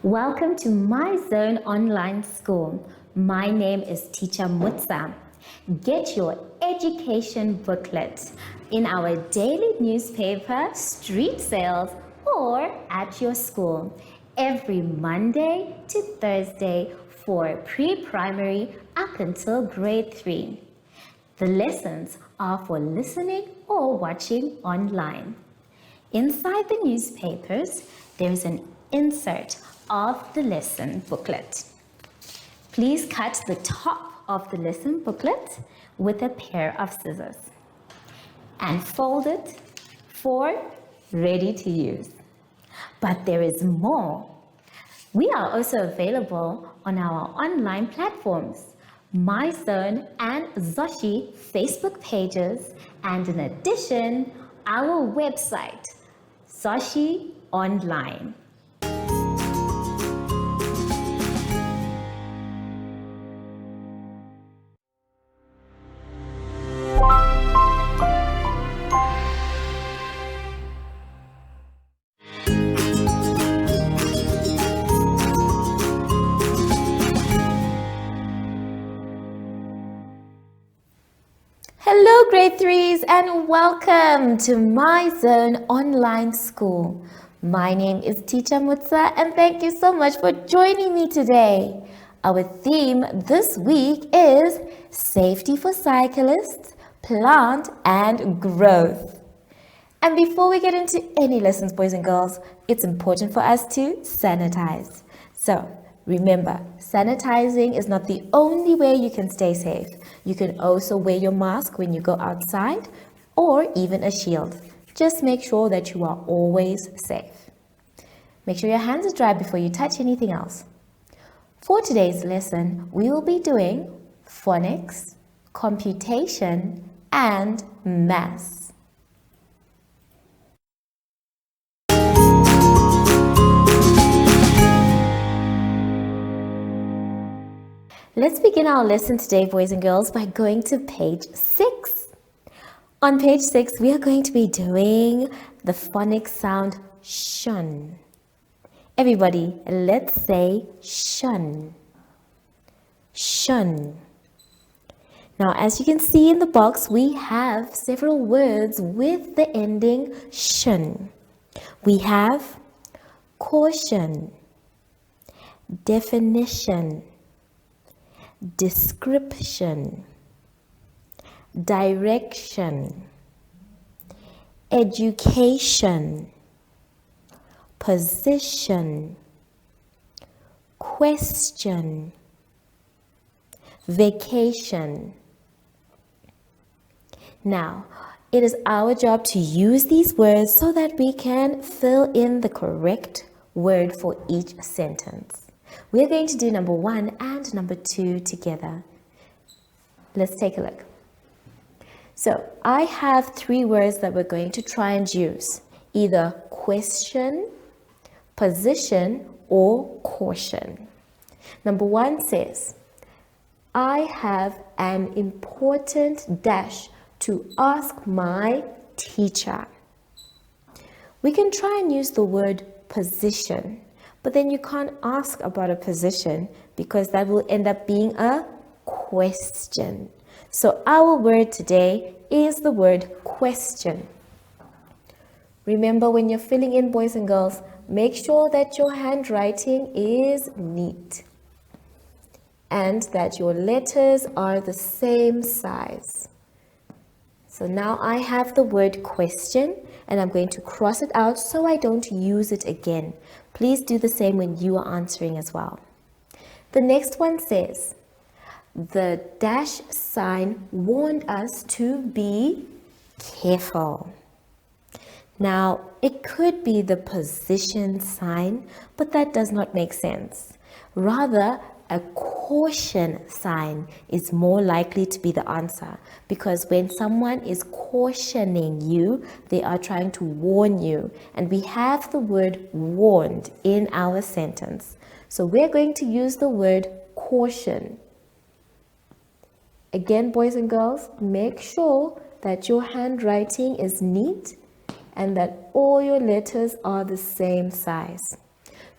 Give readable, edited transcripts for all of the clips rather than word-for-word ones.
Welcome to My Zone Online School. My name is Teacher Mutsa. Get your education booklet in our daily newspaper, street sales, or at your school every Monday to Thursday for pre-primary up until grade 3. The lessons are for listening or watching online. Inside the newspapers, there is an insert of the lesson booklet. Please cut the top of the lesson booklet with a pair of scissors and fold it for ready to use. But there is more. We are also available on our online platforms, MyZone and Zoshi Facebook pages, and in addition, our website, Zoshi Online. Hello grade 3s and welcome to My Zone Online School. My name is Teacher Mutsa and thank you so much for joining me today. Our theme this week is Safety for Cyclists, Plant and Growth. And before we get into any lessons, boys and girls, it's important for us to sanitize. So remember, sanitizing is not the only way you can stay safe. You can also wear your mask when you go outside or even a shield. Just make sure that you are always safe. Make sure your hands are dry before you touch anything else. For today's lesson, we will be doing phonics, computation, and maths. Let's begin our lesson today, boys and girls, by going to page 6. On page 6, we are going to be doing the phonics sound shun. Everybody, let's say shun. Shun. Now, as you can see in the box, we have several words with the ending shun. We have caution, definition, description, direction, education, position, question, vacation. Now, it is our job to use these words so that we can fill in the correct word for each sentence. We're going to do number 1 and number 2 together. Let's take a look. So I have 3 words that we're going to try and use. Either question, position, or caution. Number 1 says, I have an important dash to ask my teacher. We can try and use the word position. But then you can't ask about a position because that will end up being a question. So our word today is the word question. Remember, when you're filling in, boys and girls, make sure that your handwriting is neat and that your letters are the same size. So now I have the word question and I'm going to cross it out so I don't use it again. Please do the same when you are answering as well. The next one says, the dash sign warned us to be careful. Now, it could be the position sign, but that does not make sense. Rather, a caution sign is more likely to be the answer, because when someone is cautioning you, they are trying to warn you, and we have the word warned in our sentence. So we're going to use the word caution. Again, boys and girls, make sure that your handwriting is neat and that all your letters are the same size.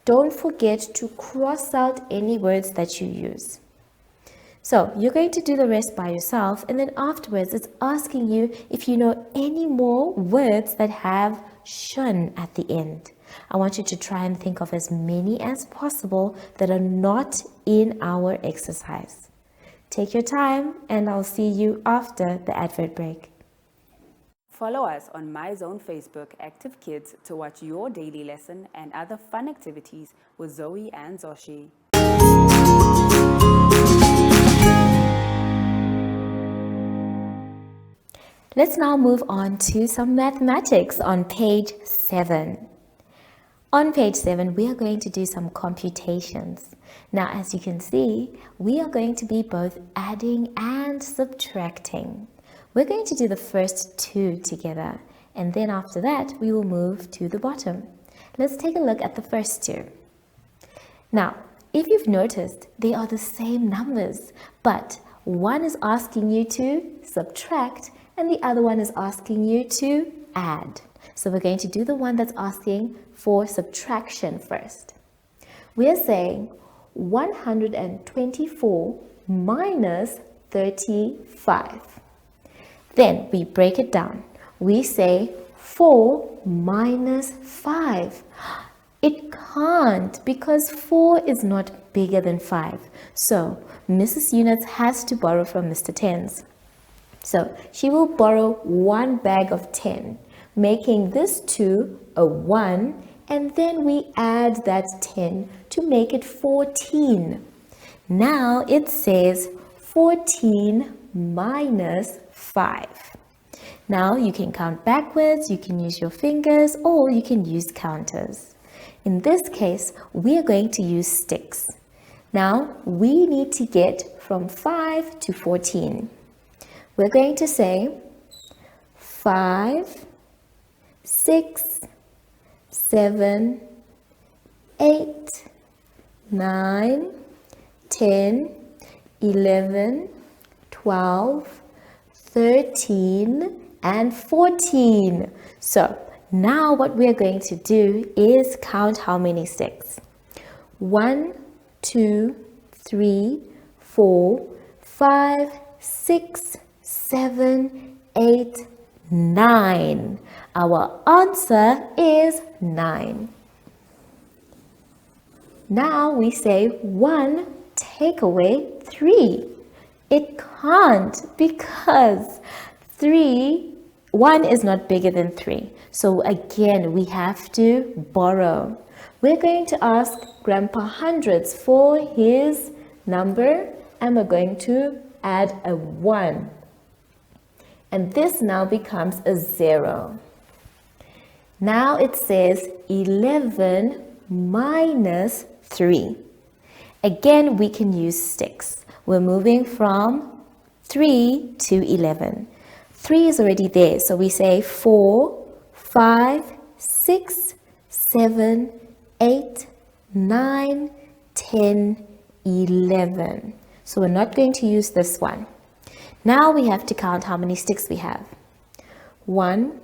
don't forget to cross out any words that you use. So you're going to do the rest by yourself, and then afterwards it's asking you if you know any more words that have shun at the end. I want you to try and think of as many as possible that are not in our exercise. Take your time, and I'll see you after the advert break. Follow us on MyZone Facebook Active Kids to watch your daily lesson and other fun activities with Zoe and Zoshi. Let's now move on to some mathematics on page 7. On page 7, we are going to do some computations. Now, as you can see, we are going to be both adding and subtracting. We're going to do the first two together, and then after that, we will move to the bottom. Let's take a look at the first two. Now, if you've noticed, they are the same numbers, but one is asking you to subtract, and the other one is asking you to add. So we're going to do the one that's asking for subtraction first. We are saying 124 minus 35. Then we break it down. We say 4 minus 5. It can't, because 4 is not bigger than 5. So Mrs. Units has to borrow from Mr. Tens. So she will borrow one bag of 10, making this 2 a 1, and then we add that 10 to make it 14. Now it says 14 minus 5. Now you can count backwards, you can use your fingers, or you can use counters. In this case, we are going to use sticks. Now we need to get from 5 to 14. We're going to say 5, 6, 7, 8, 9, 10, 11, 12, 13, and 14. So now what we're going to do is count how many sticks. 1, 2, 3, 4, 5, 6, 7, 8, 9. Our answer is 9. Now we say 1 take away 3. It can't, because 1 is not bigger than 3. So again, we have to borrow. We're going to ask Grandpa Hundreds for his number, and we're going to add a 1. And this now becomes a 0. Now it says 11 minus 3. Again, we can use sticks. We're moving from 3 to 11. 3 is already there, so we say 4, 5, 6, 7, 8, 9, 10, 11. So we're not going to use this one. Now we have to count how many sticks we have. 1,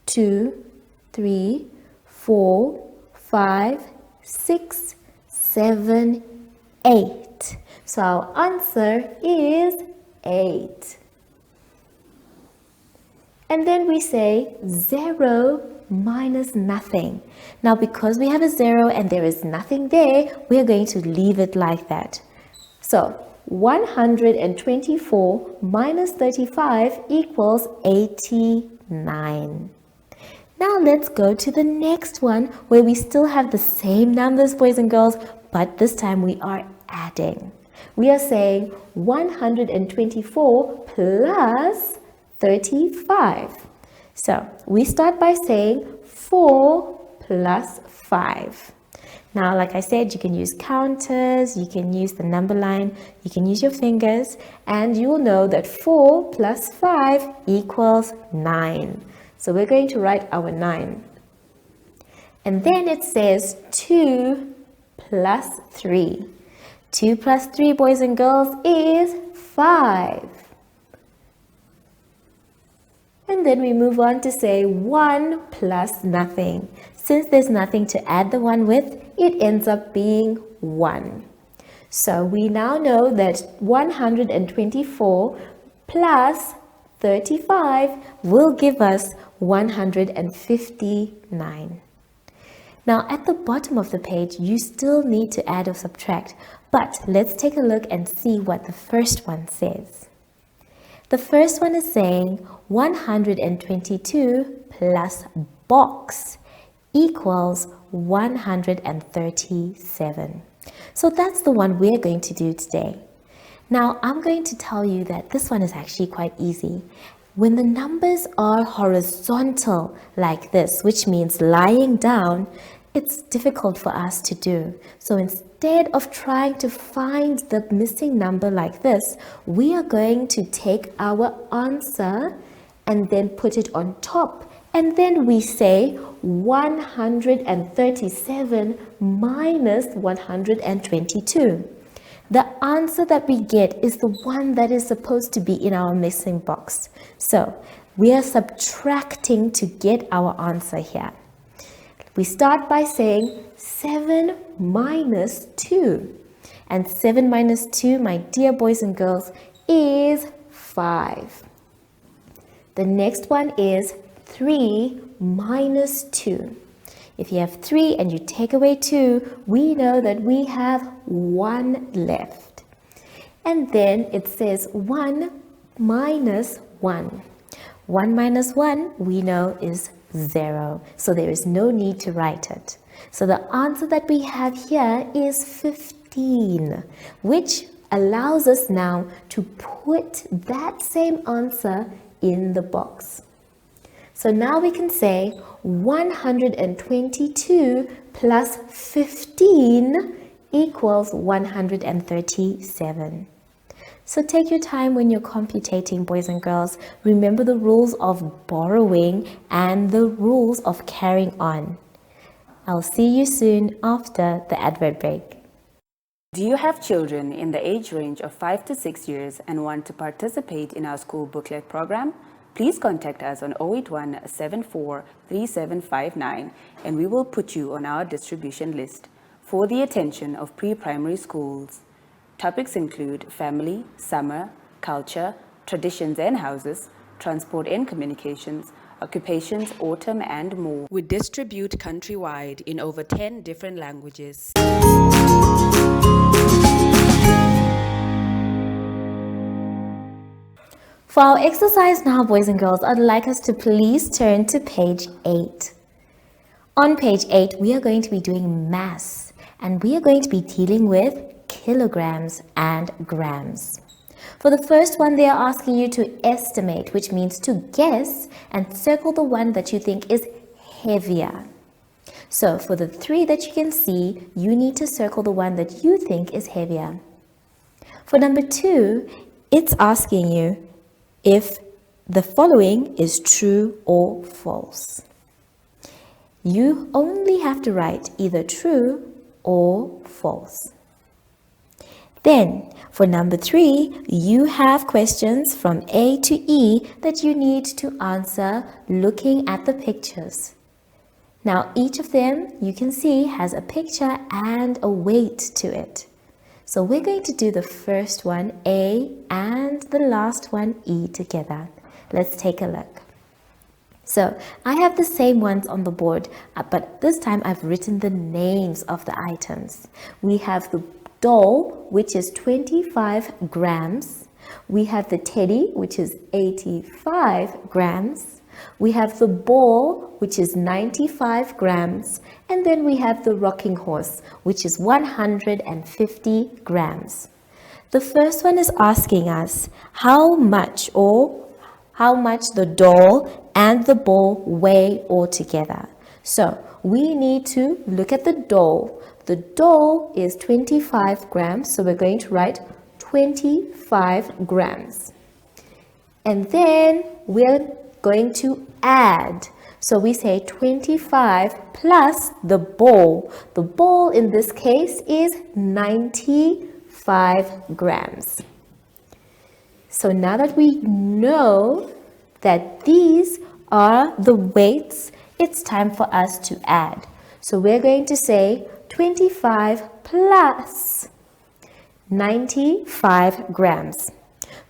2, 3, 4, 5, 6, 7, 8. So our answer is 8. And then we say 0 minus nothing. Now because we have a 0 and there is nothing there, we are going to leave it like that. So 124 minus 35 equals 89. Now let's go to the next one, where we still have the same numbers, boys and girls, but this time we are adding. We are saying 124 plus 35. So we start by saying 4 plus 5. Now, like I said, you can use counters, you can use the number line, you can use your fingers, and you will know that 4 plus 5 equals 9. So we're going to write our 9. And then it says 2 plus 3. 2 plus 3, boys and girls, is 5. And then we move on to say 1 plus nothing. Since there's nothing to add the 1 with, it ends up being 1. So we now know that 124 plus 35 will give us 159. Now at the bottom of the page, you still need to add or subtract, but let's take a look and see what the first one says. The first one is saying 122 plus box equals 137. So that's the one we're going to do today. Now I'm going to tell you that this one is actually quite easy. When the numbers are horizontal like this, which means lying down, it's difficult for us to do. So instead of trying to find the missing number like this, we are going to take our answer and then put it on top. And then we say 137 minus 122. The answer that we get is the one that is supposed to be in our missing box. So we are subtracting to get our answer here. We start by saying 7 minus 2. And 7 minus 2, my dear boys and girls, is 5. The next one is 3 minus 2. If you have 3 and you take away 2, we know that we have 1 left. And then it says 1 minus 1. 1 minus 1 we know is 0. So there is no need to write it. So the answer that we have here is 15, which allows us now to put that same answer in the box. So now we can say 122 plus 15 equals 137. So take your time when you're computating, boys and girls. Remember the rules of borrowing and the rules of carrying on. I'll see you soon after the advert break. Do you have children in the age range of 5 to 6 years and want to participate in our school booklet program? Please contact us on 081 74 3759 and we will put you on our distribution list for the attention of pre-primary schools. Topics include family, summer, culture, traditions and houses, transport and communications, occupations, autumn and more. We distribute countrywide in over 10 different languages. For our exercise now, boys and girls, I'd like us to please turn to page 8. On page 8, we are going to be doing mass, and we are going to be dealing with kilograms and grams. For the first one, they are asking you to estimate, which means to guess, and circle the one that you think is heavier. So for the 3 that you can see, you need to circle the one that you think is heavier. For number 2, it's asking you if the following is true or false. You only have to write either true or false. Then, for number 3, you have questions from A to E that you need to answer looking at the pictures. Now, each of them, you can see, has a picture and a weight to it. So we're going to do the first one, A, and the last one, E, together. Let's take a look. So I have the same ones on the board, but this time I've written the names of the items. We have the doll, which is 25 grams. We have the teddy, which is 85 grams. We have the ball, which is 95 grams. And then we have the rocking horse, which is 150 grams. The first one is asking us how much the doll and the ball weigh altogether. So we need to look at the doll. The doll is 25 grams, so we're going to write 25 grams. And then we're going to add. So we say 25 plus the ball. The ball in this case is 95 grams. So now that we know that these are the weights it's time for us to add. So we're going to say 25 plus 95 grams.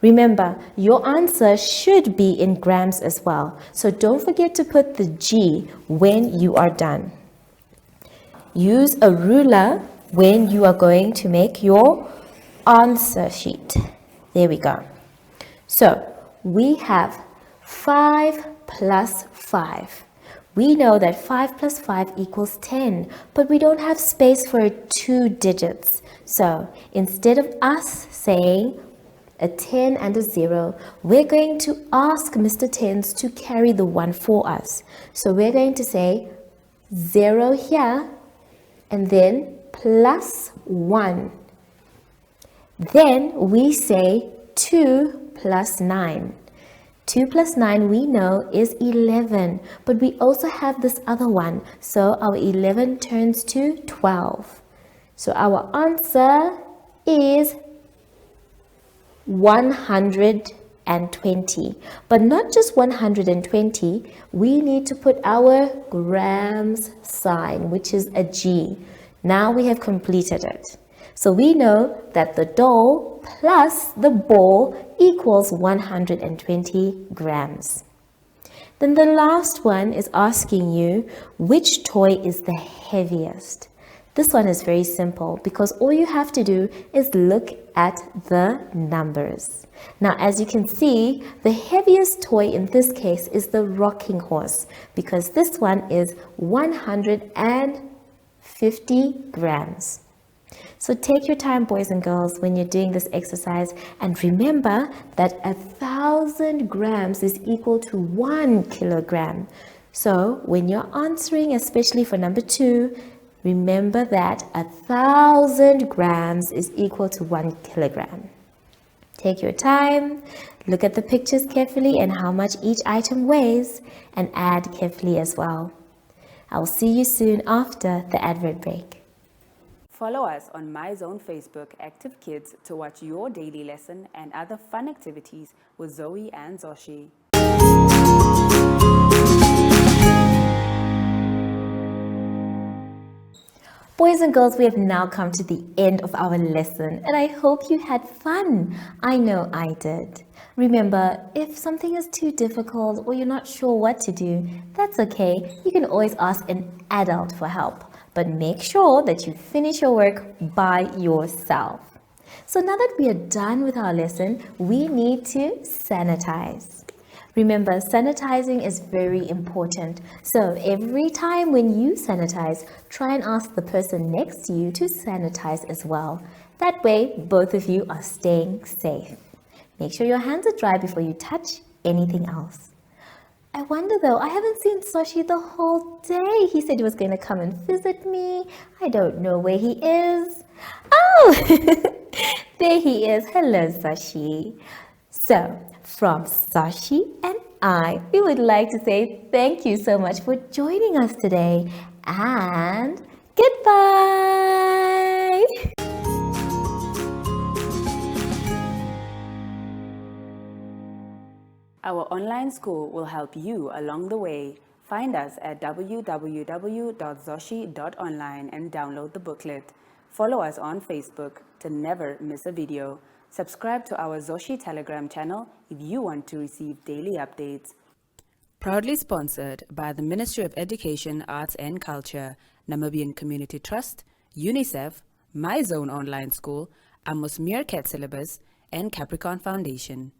Remember, your answer should be in grams as well. So don't forget to put the G when you are done. Use a ruler when you are going to make your answer sheet. There we go. So we have 5 plus 5. We know that 5 plus 5 equals 10, but we don't have space for 2 digits. So instead of us saying a 10 and a 0, we're going to ask Mr. Tens to carry the 1 for us. So we're going to say 0 here and then plus 1. Then we say 2 plus 9. 2 plus 9 we know is 11, but we also have this other one, so our 11 turns to 12. So our answer is 120, but not just 120, we need to put our grams sign, which is a G. Now we have completed it. So we know that the doll plus the ball equals 120 grams. Then the last one is asking you which toy is the heaviest. This one is very simple because all you have to do is look at the numbers. Now, as you can see, the heaviest toy in this case is the rocking horse because this one is 150 grams. So take your time, boys and girls, when you're doing this exercise, and remember that 1,000 grams is equal to 1 kilogram. So when you're answering, especially for number 2, remember that 1,000 grams is equal to 1 kilogram. Take your time, look at the pictures carefully and how much each item weighs, and add carefully as well. I'll see you soon after the advert break. Follow us on MyZone Facebook Active Kids to watch your daily lesson and other fun activities with Zoe and Zoshi. Boys and girls, we have now come to the end of our lesson and I hope you had fun. I know I did. Remember, if something is too difficult or you're not sure what to do, that's okay. You can always ask an adult for help. But make sure that you finish your work by yourself. So now that we are done with our lesson, we need to sanitize. Remember, sanitizing is very important. So every time when you sanitize, try and ask the person next to you to sanitize as well. That way, both of you are staying safe. Make sure your hands are dry before you touch anything else. I wonder though, I haven't seen Zoshi the whole day. He said he was going to come and visit me. I don't know where he is. Oh, there he is. Hello, Zoshi. So, from Zoshi and I, we would like to say thank you so much for joining us today and goodbye. Our online school will help you along the way. Find us at www.zoshi.online and download the booklet. Follow us on Facebook to never miss a video. Subscribe to our Zoshi Telegram channel if you want to receive daily updates. Proudly sponsored by the Ministry of Education, Arts and Culture, Namibian Community Trust, UNICEF, MyZone Online School, Amos Meerkat Syllabus, and Capricorn Foundation.